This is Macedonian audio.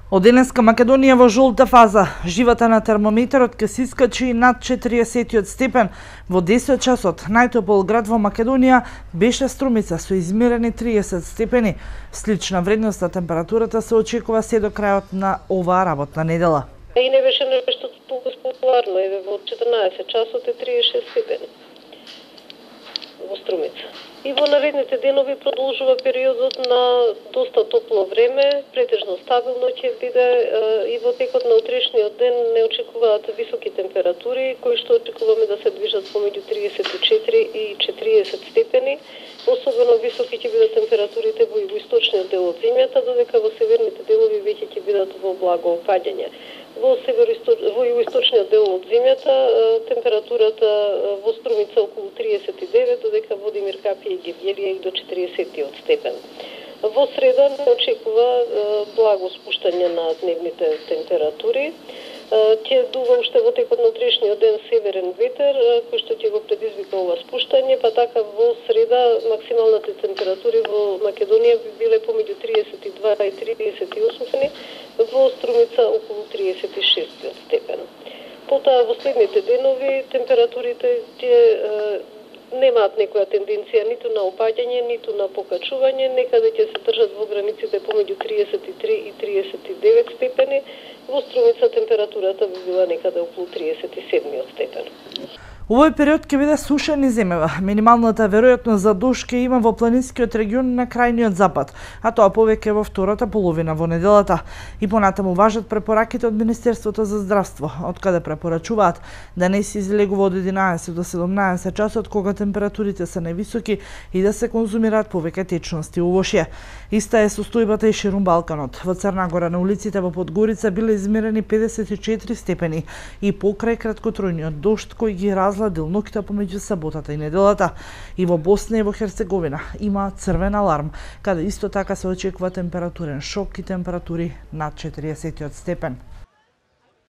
Од денеска Македонија во жолта фаза. Живата на термометрот ќе се искачи над 40 степен. Во 10 часот најтопол град во Македонија беше Струмица со измерени 30 степени. Слична вредност на температурата се очекува се до крајот на оваа работна недела. И не беше нешто толку популарно, во 14 часот е 36 степени во Струмица. И во наредните денови продолжува периодот на доста топло време, претежно стабилно ќе биде и во текот на утрешниот ден не очекуваат високи температури, кои што очекуваме да се движат помеѓу 34 и 40 степени. Особено високи ќе бидат температурите во југоисточниот дел од земјата, додека во северните делови веќе ќе бидат во благо опаѓање. Во југоисточниот дел од земјата температурата во Струмица околу 39, додека Водимир Капи и Гевјелија и до 40 степен. Во среда не очекува благо спуштање на дневните температури. Ќе дува уште во текот на утрешниот ден северен ветер, кој што ќе го предизвика ова спуштање, па така во среда максималните температури во Македонија би биле помеѓу 32 и 38, во Струмица околу 36 степен. Потоа во следните денови температурите ќе немаат некоја тенденција ниту на опаѓање, ниту на покачување, некаде ќе се држат во границите помеѓу 33 и 39 степени. Во Струмица температурата би била некаде околу 37 степен. Овој период ќе биде сушен и земева. Минималната веројатност за дожд ќе има во планинскиот регион на крајниот запад, а тоа повеќе во втората половина во неделата. И понатаму важат препораките од Министерството за здравство, од каде препорачуваат да не се излегува од 11 до 17 часот кога температурите се највисоки и да се конзумираат повеќе течности и овошје. Иста е состојбата и ширум Балканот. Во Црна Гора на улиците во Подгорица биле измерени 54 степени и покрај краткотројниот дожд кој ги разладил ноќта помеѓу саботата и неделата. И во Босна и во Херцеговина има црвен аларм, каде исто така се очекува температурен шок и температури над 40 степен.